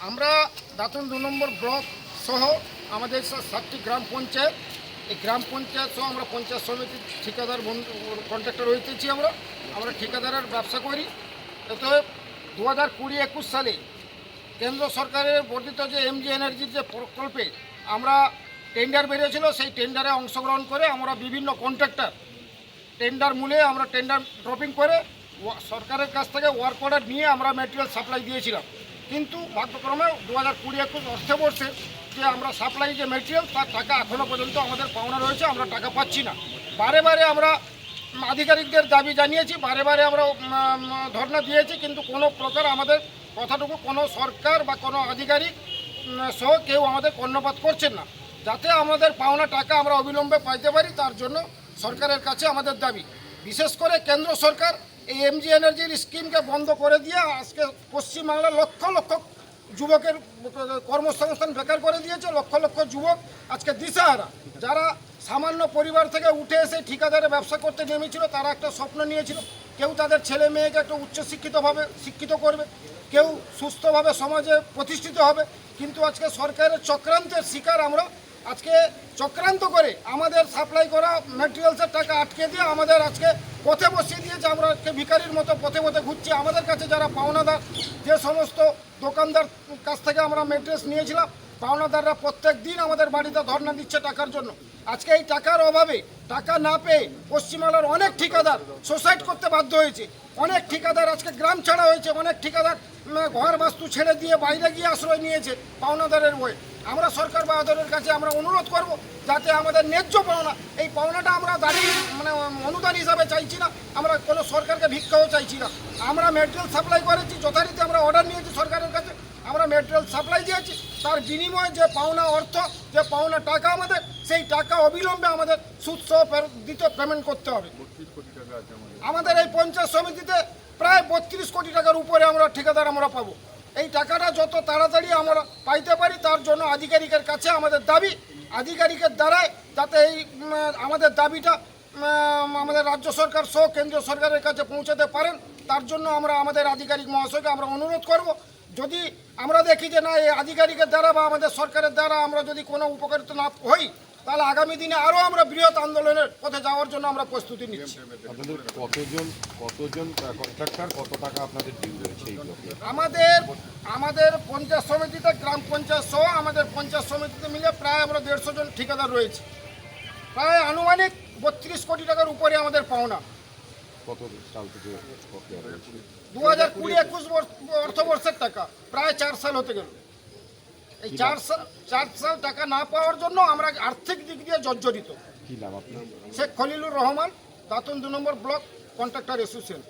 আমরা দাঁতন 2 নম্বর ব্লক সহ আমাদের 7টি গ্রাম পঞ্চায়েত, এই গ্রাম পঞ্চায়েত সহ আমরা পঞ্চায়েত সমিতির ঠিকাদার কন্ট্রাক্টর হইতেছি। আমরা ঠিকাদারের ব্যবসা করি। এতে 2020-21 সালে কেন্দ্র সরকারের বর্ধিত যে এমজি এনার্জির যে প্রকল্পে আমরা টেন্ডার বেরিয়েছিল, সেই টেন্ডারে অংশগ্রহণ করে আমরা বিভিন্ন কন্ট্রাক্টর টেন্ডার মূলে আমরা টেন্ডার ড্রপিং করে সরকারের কাছ থেকে ওয়ার্ক অর্ডার নিয়ে আমরা ম্যাটেরিয়াল সাপ্লাই দিয়েছিলাম। কিন্তু ভাগ্যক্রমে 2020-21 অর্থবর্ষে যে আমরা সাপ্লাই যে ম্যাটেরিয়াল তার টাকা এখনও পর্যন্ত আমাদের পাওনা রয়েছে, আমরা টাকা পাচ্ছি না। বারে বারে আমরা আধিকারিকদের দাবি জানিয়েছি, বারে বারে আমরা ধর্ণা দিয়েছি, কিন্তু কোনো প্রকার আমাদের কথাটুকু কোনো সরকার বা কোনো আধিকারিক সহ কেউ আমাদের কর্ণপাত করছেন না। যাতে আমাদের পাওনা টাকা আমরা অবিলম্বে পাইতে পারি, তার জন্য সরকারের কাছে আমাদের দাবি। বিশেষ করে কেন্দ্র সরকার এই এমজি এনার্জির স্কিমকে বন্ধ করে দিয়ে আজকে পশ্চিমবাংলার লক্ষ লক্ষ যুবকের কর্মসংস্থান বেকার করে দিয়েছে। লক্ষ লক্ষ যুবক আজকে দিশাহারা, যারা সামান্য পরিবার থেকে উঠে এসে ঠিকাদারে ব্যবসা করতে নেমেছিল, তারা একটা স্বপ্ন নিয়েছিল কেউ তাদের ছেলে মেয়েকে একটা উচ্চশিক্ষিতভাবে শিক্ষিত করবে, কেউ সুস্থভাবে সমাজে প্রতিষ্ঠিত হবে। কিন্তু আজকে সরকারের চক্রান্তের শিকার আমরা। আজকে চক্রান্ত করে আমাদের সাপ্লাই করা ম্যাটেরিয়ালসের টাকা আটকে দিয়ে আমাদের আজকে পথে বসিয়ে দিয়েছে। আমরা আজকে ভিখারির মতো পথে পথে ঘুরছি। আমাদের কাছে যারা পাওনাদার, যে সমস্ত দোকানদার কাছ থেকে আমরা ম্যাটেরিয়ালস নিয়েছিলাম, পাওনাদাররা প্রত্যেক দিন আমাদের বাড়িতে ধর্ণা দিচ্ছে টাকার জন্য। আজকে এই টাকার অভাবে, টাকা না পেয়ে পশ্চিমবাংলার অনেক ঠিকাদার সুসাইড করতে বাধ্য হয়েছে। অনেক ঠিকাদার আজকে গ্রাম ছাড়া হয়েছে। অনেক ঠিকাদার ঘর বাস্তু ছেড়ে দিয়ে বাইরে গিয়ে আশ্রয় নিয়েছে পাওনাদারের বয়ে। আমরা সরকার বাহাদুরের কাছে আমরা অনুরোধ করব, যাতে আমাদের ন্যায্য পাওনা, এই পাওনাটা আমরা দাঁড়িয়ে অনুদান হিসাবে চাইছি না, আমরা কোনো সরকারকে ভিক্ষাও চাইছি না। আমরা ম্যাটেরিয়াল সাপ্লাই করেছি, যথারীতি আমরা অর্ডার নিয়েছি সরকারের কাছে, আমরা ম্যাটেরিয়াল সাপ্লাই দিয়েছি। তার বিনিময়ে যে পাওনা অর্থ, যে পাওনা টাকা আমাদের, সেই টাকা অবিলম্বে আমাদের সুদসহ দিতে পেমেন্ট করতে হবে। আমাদের এই পঞ্চায়েত সমিতিতে প্রায় 32 কোটি টাকার উপরে আমরা ঠিকাদার আমরা পাবো। এই টাকাটা যত তাড়াতাড়ি আমরা পাইতে পারি, তার জন্য আধিকারিকের কাছে আমাদের দাবি, আধিকারিকের দ্বারাই যাতে এই আমাদের দাবিটা আমাদের রাজ্য সরকার সহ কেন্দ্রীয় সরকারের কাছে পৌঁছাতে পারেন, তার জন্য আমরা আমাদের আধিকারিক মহাশয়কে আমরা অনুরোধ করব। যদি আমরা দেখি যে না, এই আধিকারিকের দ্বারা বা আমাদের সরকারের দ্বারা আমরা যদি কোনো উপকারিত না হই, তাহলে আগামী দিনে আরও আমরা বৃহৎ আন্দোলনের পথে যাওয়ার জন্য আমরা প্রস্তুতি নিচ্ছি। আপনাদের কতজন কন্ট্রাক্টর, কত টাকা আপনাদের ডিউ রয়েছে এইগুলোকে? আমাদের পঞ্চায়েত সমিতিতে, গ্রাম পঞ্চায়েত সহ আমাদের পঞ্চায়েত সমিতিতে মিলে প্রায় আমরা 150 জন ঠিকাদার রয়েছে। প্রায় আনুমানিক 32 কোটি টাকার উপরে আমাদের পাওনা। কত সাল থেকে 2020-21 অর্থবর্ষের টাকা প্রায় 4 সাল হতে গেল। এই 4 সাল টাকা না পাওয়ার জন্য আমরা আর্থিক দিক দিয়ে জর্জরিত। কি নাম আপনার? শেখ খলিলুর রহমান, দাঁতন 2 নম্বর ব্লক কন্ট্রাক্টর অ্যাসোসিয়েশন।